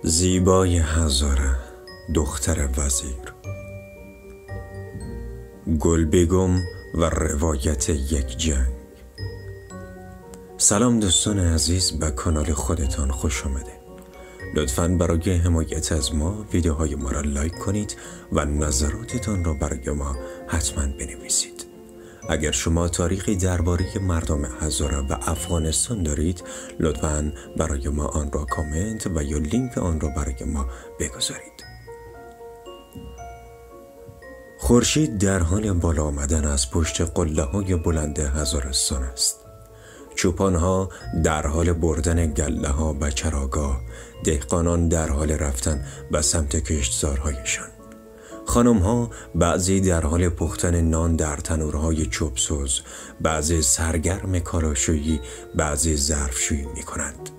زیبای هزاره، دختر وزیر. گلبگم و روایت یک جنگ. سلام دوستان عزیز، به کانال خودتان خوش آمده. لطفاً برای حمایت از ما ویدیوهای ما را لایک کنید و نظراتتان را برای ما حتما بنویسید. اگر شما تاریخی درباره مردم هزاره و افغانستان دارید، لطفاً برای ما آن را کامنت و یا لینک آن را برای ما بگذارید. خورشید در حال بالا آمدن از پشت قله‌های بلند هزارستان است. چوپان‌ها در حال بردن گله‌ها به چراگاه، دهقانان در حال رفتن به سمت کشتزارهایشان. خانم‌ها بعضی در حال پختن نان در تنورهای چوبسوز، بعضی سرگرم کاراشویی، بعضی ظرفشویی می‌کنند.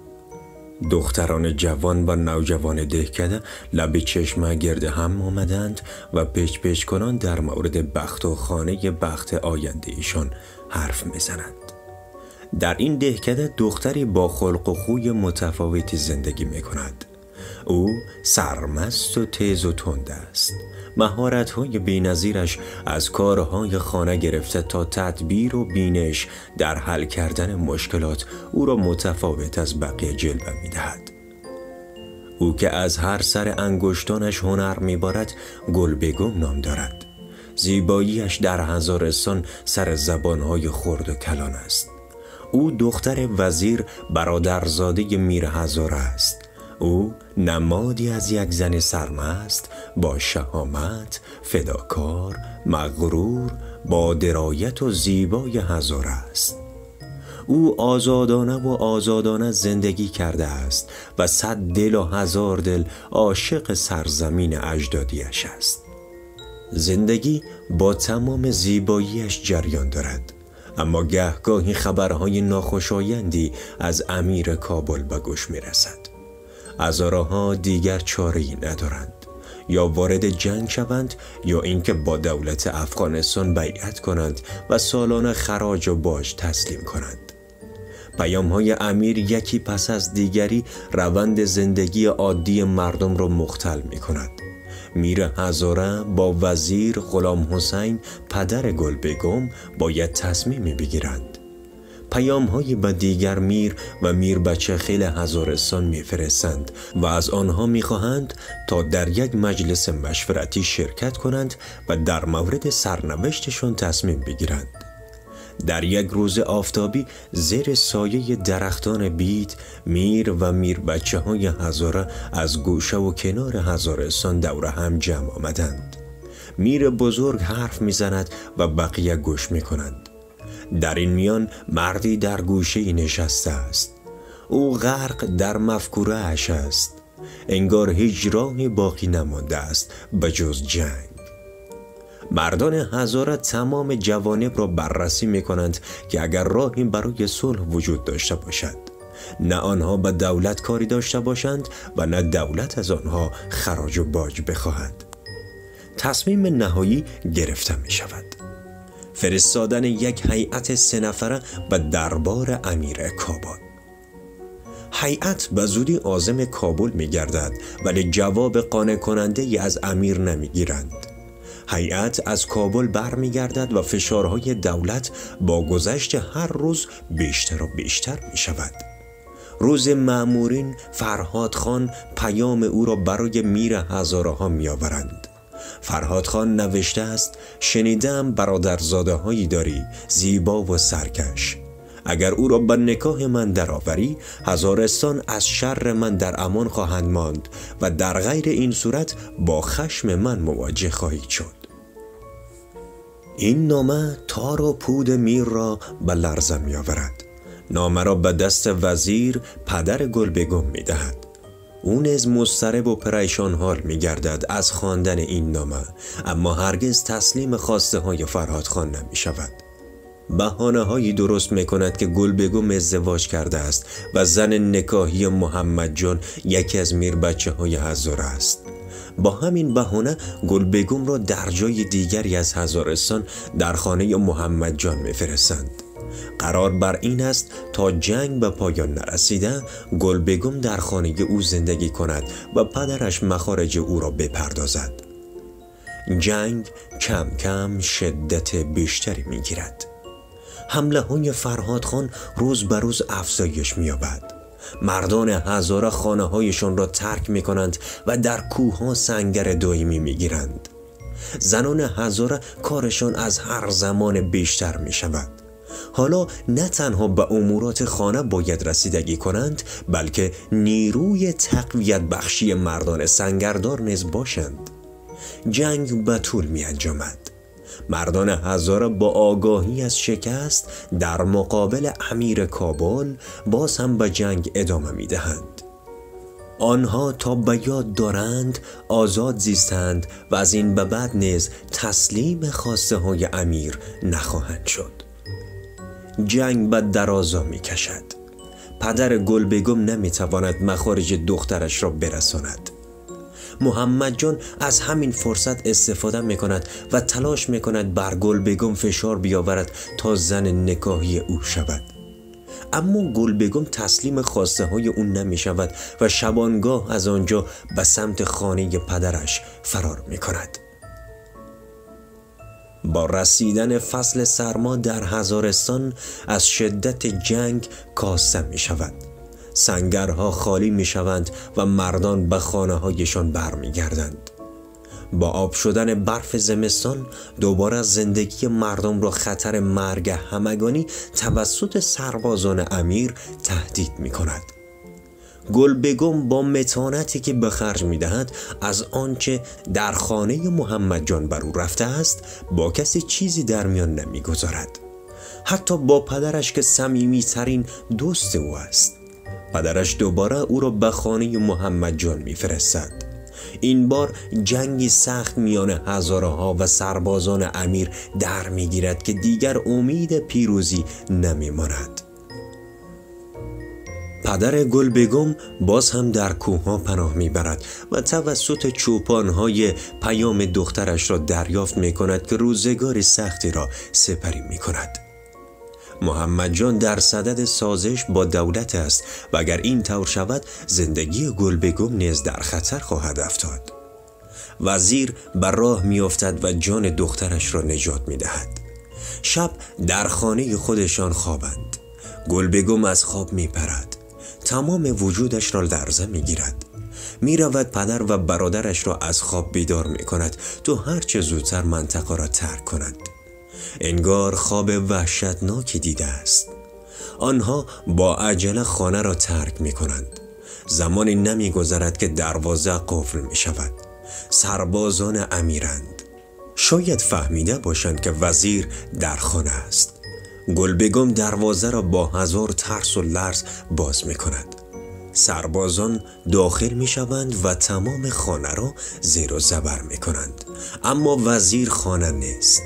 دختران جوان و نوجوان دهکده لب چشمه گرد هم آمدند و پیچ پیچ کنان در مورد بخت و خانه بخت آینده ایشان حرف می‌زنند. در این دهکده دختری با خلق و خوی متفاوتی زندگی می‌کند. او سرمست و تیز و تند است. مهارت‌های بی‌نظیرش از کارهای خانه گرفته تا تدبیر و بینش در حل کردن مشکلات او را متفاوت از بقیه جلوه می‌دهد. او که از هر سر انگشتانش هنر می‌بارد گلبگم نام دارد. زیباییش در هزارستان سر زبان‌های خرد و کلان است. او دختر وزیر برادرزاده میر هزاره است. او نمادی از یک زن سرمست با شهامت، فداکار، مغرور، با درایت و زیبای هزاره است. او آزادانه زندگی کرده است و 100 دل و 1000 دل عاشق سرزمین اجدادیش است. زندگی با تمام زیباییش جریان دارد، اما گهگاهی خبرهای ناخوشایندی از امیر کابل به گوش می رسد. هزاره‌ها دیگر چاره‌ای ندارند، یا وارد جنگ شوند یا اینکه با دولت افغانستان بیعت کنند و سالانه خراج و باج تسلیم کنند. پیام‌های امیر یکی پس از دیگری روند زندگی عادی مردم را مختل می کند. میر هزاره با وزیر غلام حسین پدر گلبگم باید تصمیمی بگیرند. پیام‌های به دیگر میر و میر بچه خیل هزارستان می‌فرستند و از آنها می‌خواهند تا در یک مجلس مشورتی شرکت کنند و در مورد سرنوشتشان تصمیم بگیرند. در یک روز آفتابی زیر سایه درختان بید، میر و میر بچه های هزاره از گوشه و کنار هزارستان دور هم جمع آمدند. میر بزرگ حرف می‌زند و بقیه گوش می‌کنند. در این میان مردی در گوشه نشسته است. او غرق در مفکوره اش است. انگار هیچ راهی باقی نمانده است به جز جنگ. مردان هزاره تمام جوانب را بررسی می کنند که اگر راهی برای صلح وجود داشته باشد، نه آنها به دولت کاری داشته باشند و نه دولت از آنها خراج و باج بخواهد. تصمیم نهایی گرفته می شود. فرستادن یک هیئت 3 نفره به دربار امیر کابل. هیئت به زودی عازم کابل می گردد، ولی جواب قانع کننده ای از امیر نمی گیرند. هیئت از کابل برمی گردد و فشارهای دولت با گذشت هر روز بیشتر و بیشتر می شود. روز مأمورین فرهاد خان پیام او را برای میر هزاره ها می آورند. فرهاد خان نوشته است: شنیدم برادرزاده هایی داری زیبا و سرکش. اگر او را به نکاح من درآوری، هزارستان از شر من در امان خواهند ماند و در غیر این صورت با خشم من مواجه خواهید شد. این نامه تار و پود میر را به لرزه می آورد. نامه را به دست وزیر پدر گلبگم می دهد. او نیز مضطرب و پریشان حال می گردد از خواندن این نامه، اما هرگز تسلیم خواسته های فرهاد خان نمی شود. بهانه هایی درست می کند که گلبگم ازدواج کرده است و زن نکاحی محمد جان یکی از میر بچه های هزاره است. با همین بهانه گلبگم را در جای دیگری از هزارستان در خانه محمد جان می فرستند. قرار بر این است تا جنگ به پایان نرسیده گلبگم در خانه او زندگی کند و پدرش مخارج او را بپردازد. جنگ کم کم شدت بیشتری می گیرد. حمله های فرهاد خان روز به روز افزایش می یابد. مردان هزاره خانه هایشان را ترک می کنند و در کوه ها سنگر دائمی می گیرند. زنان هزاره کارشان از هر زمان بیشتر می شود. حالا نه تنها به امورات خانه باید رسیدگی کنند، بلکه نیروی تقویت بخشی مردان سنگردار نیز باشند. جنگ به طول می انجامد. مردان هزاره با آگاهی از شکست در مقابل امیر کابل باز هم به جنگ ادامه می دهند. آنها تا به یاد دارند آزاد زیستند و از این به بعد نیز تسلیم خواسته های امیر نخواهند شد. جنگ به درازا می کشد. پدر گلبگم نمی تواند مخارج دخترش را برساند. محمد جان از همین فرصت استفاده می کند و تلاش می کند بر گلبگم فشار بیاورد تا زن نکاحی او شود. اما گلبگم تسلیم خواسته های او نمی شود و شبانگاه از آنجا به سمت خانه پدرش فرار می کند. با رسیدن فصل سرما در هزارستان از شدت جنگ کاسته می شود. سنگرها خالی می شوند و مردان به خانه هایشان برمی گردند. با آب شدن برف زمستان دوباره زندگی مردم را خطر مرگ همگانی توسط سربازان امیر تهدید می کند. گلبگم با متانتی که به خرج می دهد از آنچه در خانه محمد جان بر او رفته است با کسی چیزی در میان نمی گذارد. حتی با پدرش که صمیمی ترین دوست او است. پدرش دوباره او را به خانه محمد جان می فرستد. این بار جنگی سخت میان هزاره ها و سربازان امیر در می گیرد که دیگر امید پیروزی نمی ماند. پدر گلبگم باز هم در کوه ها پناه می برد و توسط چوپان های پیام دخترش را دریافت می کند که روزگار سختی را سپری می کند. محمد جان در صدد سازش با دولت است و اگر این طور شود زندگی گلبگم نیز در خطر خواهد افتاد. وزیر بر راه می افتد و جان دخترش را نجات می دهد. شب در خانه خودشان خوابند. گلبگم از خواب می پرد. تمام وجودش را لرزه می گیرد. می رود پدر و برادرش را از خواب بیدار می کند تا هرچه زودتر منطقه را ترک کند. انگار خواب وحشتناکی دیده است. آنها با عجله خانه را ترک می کنند. زمانی نمی گذرد که دروازه قفل می شود. سربازان امیرند. شاید فهمیده باشند که وزیر در خانه است. گلبگم دروازه را با هزار ترس و لرز باز می کند. سربازان داخل می شوند و تمام خانه را زیر و زبر می کنند. اما وزیر خانه نیست.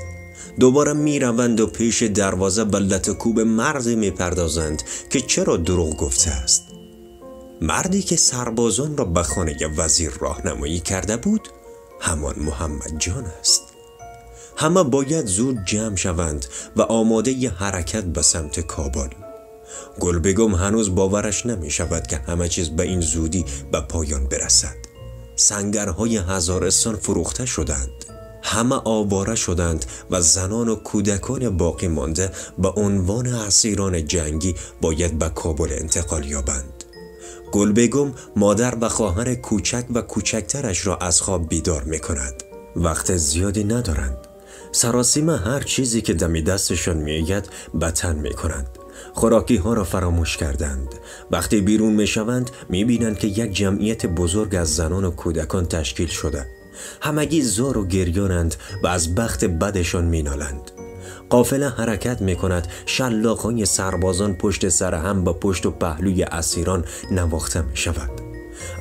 دوباره می روند و پیش دروازه به لطکوب مردی می پردازند که چرا دروغ گفته است. مردی که سربازان را به خانه وزیر راهنمایی کرده بود همان محمد جان است. همه باید زود جمع شوند و آماده ی حرکت به سمت کابل. گلبگم هنوز باورش نمی شود که همه چیز به این زودی به پایان برسد. سنگرهای هزارستان فروخته شدند. همه آواره شدند و زنان و کودکان باقی مانده به عنوان اسیران جنگی باید به کابل انتقال یابند. گلبگم مادر و خواهر کوچک و کوچکترش را از خواب بیدار می کند. وقت زیادی ندارند. سراسیمه هر چیزی که دم دستشان می آید به تن می کنند. خوراکی ها را فراموش کردند. وقتی بیرون می شوند می بینند که یک جمعیت بزرگ از زنان و کودکان تشکیل شده. همگی زار و گریانند و از بخت بدشان می نالند. قافله حرکت می کند. شلاق‌های سربازان پشت سر هم با پشت و پهلوی اسیران نواخته می شود.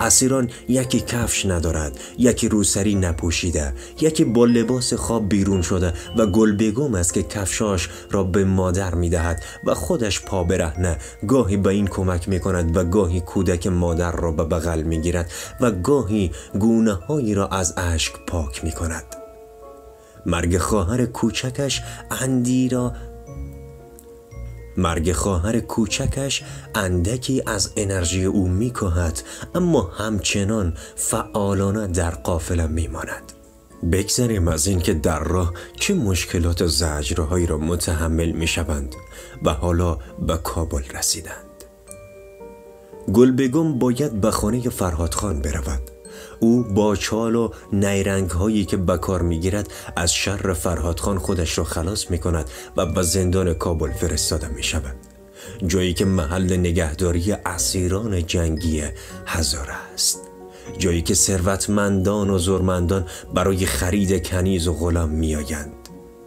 اسیران یکی کفش ندارد، یکی روسری نپوشیده، یکی با لباس خواب بیرون شده و گلبگم است که کفشاش را به مادر می دهد و خودش پا برهنه گاهی به این کمک می کند و گاهی کودک مادر را به بغل می گیرد و گاهی گونه هایی را از اشک پاک می کند. مرگ خواهر کوچکش اندی را مرگ خواهر کوچکش اندکی از انرژی او می‌کاهد، اما همچنان فعالانه در قافله می‌ماند. بگذاریم از این که در راه چه مشکلات و زجرهایی را متحمل می‌شوند و حالا به کابل رسیدند. گلبگم باید به خانه فرهاد خان برود. او با چال و نیرنگ هایی که به کار میگیرد از شر فرهاد خان خودش را خلاص میکند و به زندان کابل فرستاده میشود، جایی که محل نگهداری اسیران جنگی هزاره است، جایی که ثروتمندان و زورمندان برای خرید کنیز و غلام میآیند.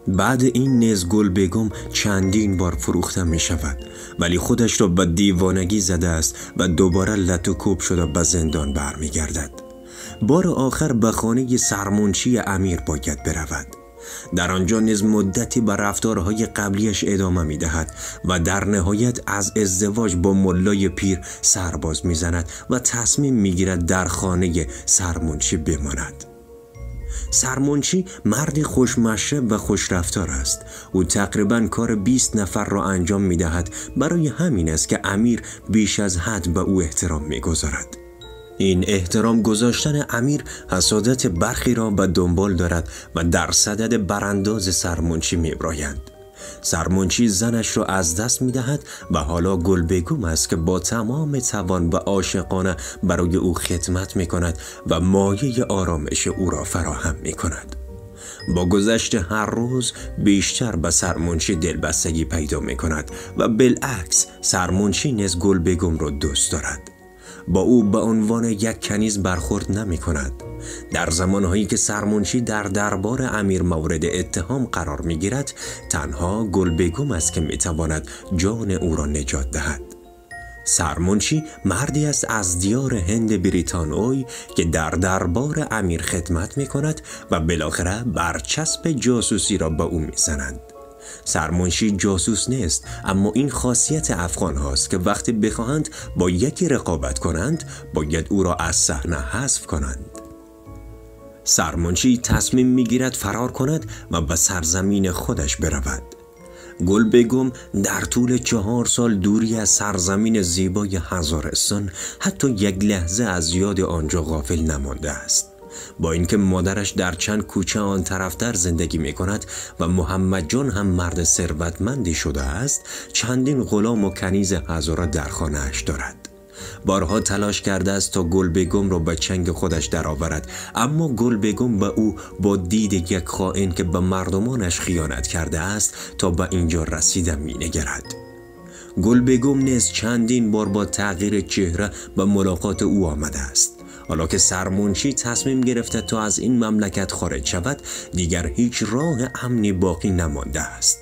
بعد این نیز گلبگم چندین بار فروخته می شود، ولی خودش را به دیوانگی زده است و دوباره لت و کوب شده به زندان برمی گردد. بار آخر به خانه سرمنشی امیر باید برود. در آنجا نیز مدتی به رفتارهای قبلیش ادامه می دهد و در نهایت از ازدواج با ملای پیر سرباز می زند و تصمیم می گیرد در خانه سرمنشی بماند. سرمنشی مردی خوشمشرب و خوشرفتار است. او تقریباً کار 20 نفر را انجام می دهد. برای همین است که امیر بیش از حد به او احترام می گذارد. این احترام گذاشتن امیر حسادت برخی را به دنبال دارد و در صدد برانداز سرمنشی می برایند. سرمنشی زنش را از دست می دهد و حالا گلبگم است که با تمام توان و عاشقانه برای او خدمت می کند و مایه آرامش او را فراهم می کند. با گذشت هر روز بیشتر به سرمنشی دلبستگی پیدا می کند و بالعکس سرمنشی نیز گلبگم را دوست دارد. با او به عنوان یک کنیز برخورد نمی کند. در زمانهایی که سرمنشی در دربار امیر مورد اتهام قرار می گیرد، تنها گلبگم است که می تواند جان او را نجات دهد. سرمنشی مردی است از دیار هند بریتانوی که در دربار امیر خدمت می کند و بالاخره برچسب جاسوسی را به او می زنند. سرمنشی جاسوس نیست، اما این خاصیت افغان هاست که وقتی بخواهند با یکی رقابت کنند باید او را از صحنه حذف کنند. سرمنشی تصمیم میگیرد فرار کند و به سرزمین خودش برود. گلبگم در طول 4 سال دوری از سرزمین زیبای هزارستان حتی یک لحظه از یاد آنجا غافل نمانده است. با اینکه مادرش در چند کوچه آن طرفتر زندگی می کند و محمد جان هم مرد ثروتمندی شده است، چندین غلام و کنیز هزاره در خانه‌اش دارد. بارها تلاش کرده است تا گلبگم را به چنگ خودش درآورد، اما گلبگم به او با دید یک خائن که به مردمانش خیانت کرده است تا به اینجا رسیده می نگرد. گلبگم نیز چندین بار با تغییر چهره به ملاقات او آمده است. حالا که سرمنشی تصمیم گرفته تا از این مملکت خارج شود، دیگر هیچ راه امنی باقی نمانده است.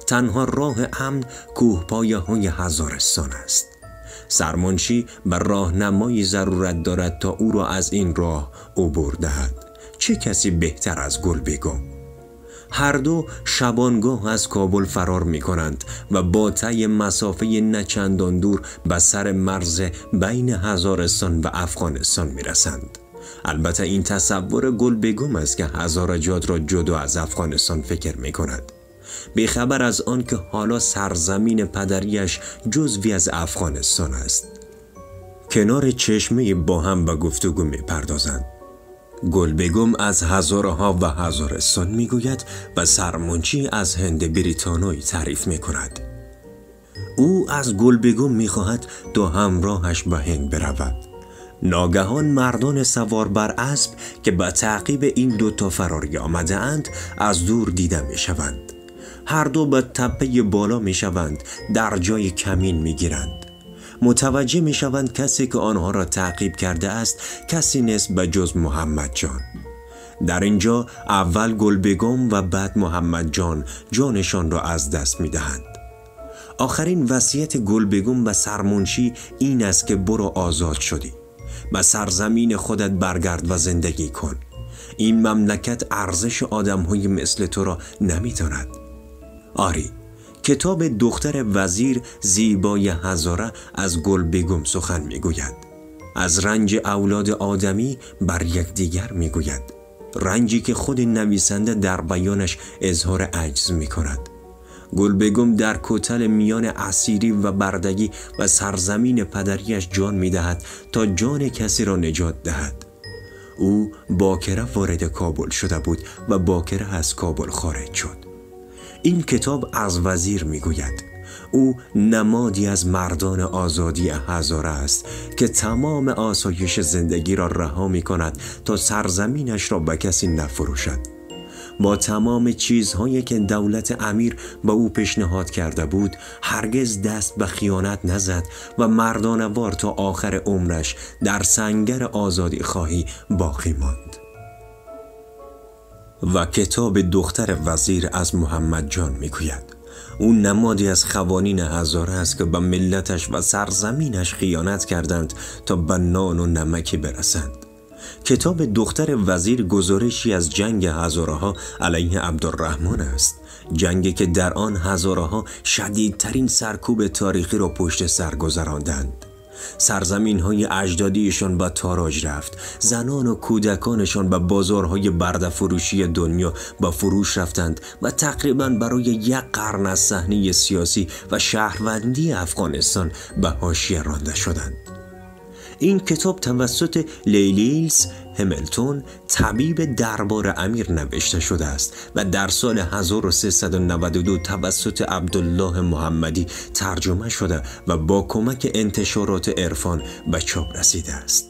تنها راه امن کوهپایه‌های هزارستان است. سرمنشی به راهنمایی ضرورت دارد تا او را از این راه عبور دهد. چه کسی بهتر از گلبگم؟ هر دو شبانگاه از کابل فرار می کنند و با طی مسافه نچندان دور به سر مرز بین هزارستان و افغانستان می رسند. البته این تصور گلبگم است که هزارجات را جدا از افغانستان فکر می کند، بیخبر از آن که حالا سرزمین پدریش جزوی از افغانستان است. کنار چشمه با هم به گفتگو می پردازند. گلبگم از هزارها و هزارستان می گوید و سرمنشی از هند بریتانوی تعریف می کند. او از گلبگم می خواهد تا همراهش به هند برود. ناگهان مردان سوار بر اسب که به تعقیب این دوتا فراری آمده اند از دور دیده می شوند. هر دو به تپه بالا می شوند، در جای کمین می گیرند. متوجه می شوند کسی که آنها را تعقیب کرده است کسی نیست به جز محمد جان. در اینجا اول گلبگم و بعد محمد جان جانشان را از دست می دهند. آخرین وصیت گلبگم به سرمنشی این است که برو آزاد شدی، به سرزمین خودت برگرد و زندگی کن. این مملکت ارزش آدم‌های مثل تو را نمی‌داند. آری، کتاب دختر وزیر زیبای هزاره از گلبگم سخن میگوید. از رنج اولاد آدمی بر یکدیگر میگوید، رنجی که خود نویسنده در بیانش اظهار عجز میکند. گلبگم در کتل میان اسیری و بردگی و سرزمین پدریش جان می‌دهد تا جان کسی را نجات دهد. او باکره وارد کابل شده بود و باکره از کابل خارج شد. این کتاب از وزیر میگوید او نمادی از مردان آزادی هزاره است که تمام آسایش زندگی را رها می کند تا سرزمینش را به کسی نفروشد. با تمام چیزهایی که دولت امیر با او پیشنهاد کرده بود هرگز دست به خیانت نزد و مردانه‌وار تا آخر عمرش در سنگر آزادی خواهی باقی ماند. و کتاب دختر وزیر از محمد جان میگوید او نمادی از خوانین هزاره است که به ملتش و سرزمینش خیانت کردند تا به نان و نمکی برسند. کتاب دختر وزیر گزارشی از جنگ هزاره ها علیه عبدالرحمن است، جنگی که در آن هزاره ها شدیدترین سرکوب تاریخی را پشت سر گذراندند. سرزمین های اجدادیشان به تاراج رفت، زنان و کودکانشان به بازارهای برده فروشی دنیا به فروش رفتند و تقریباً برای 1 قرن از صحنه سیاسی و شهروندی افغانستان به حاشیه رانده شدند. این کتاب توسط لیلیلز همیلتون طبیب دربار امیر نوشته شده است و در سال 1392 توسط عبدالله محمدی ترجمه شده و با کمک انتشارات عرفان به چاپ رسیده است.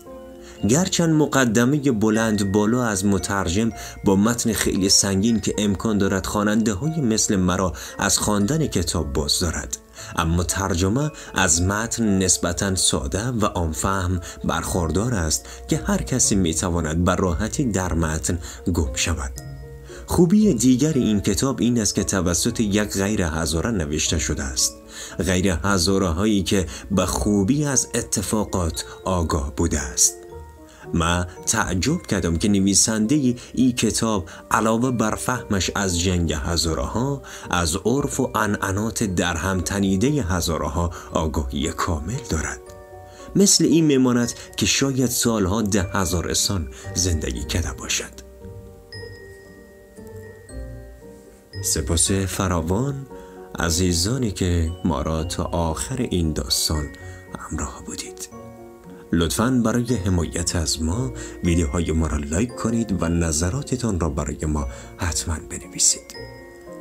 گرچند مقدمه بلند بالا از مترجم با متن خیلی سنگین که امکان دارد خواننده های مثل مرا از خواندن کتاب باز دارد، اما ترجمه از متن نسبتاً ساده و عام‌فهم برخوردار است که هر کسی میتواند به راحتی در متن گم شود. خوبی دیگر این کتاب این است که توسط یک غیر هزاره نوشته شده است، غیر هزاره هایی که به خوبی از اتفاقات آگاه بوده است. من تعجب کردم که نویسنده این کتاب علاوه بر فهمش از جنگ هزاره ها از عرف و عنعنات در هم تنیده هزاره ها آگاهی کامل دارد. مثل این میماند که شاید سالها 10,000 سال زندگی کرده باشد. سپاس فراوان عزیزانی که ما را تا آخر این داستان همراه بودید. لطفاً برای حمایت از ما ویدیوهای ما را لایک کنید و نظراتتان را برای ما حتما بنویسید.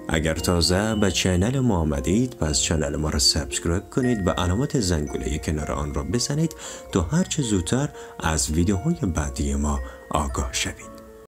اگر تازه به چینل ما آمدید پس چینل ما را سابسکرایب کنید و علامت زنگوله کنار آن را بزنید تا هرچه زودتر از ویدیوهای بعدی ما آگاه شوید.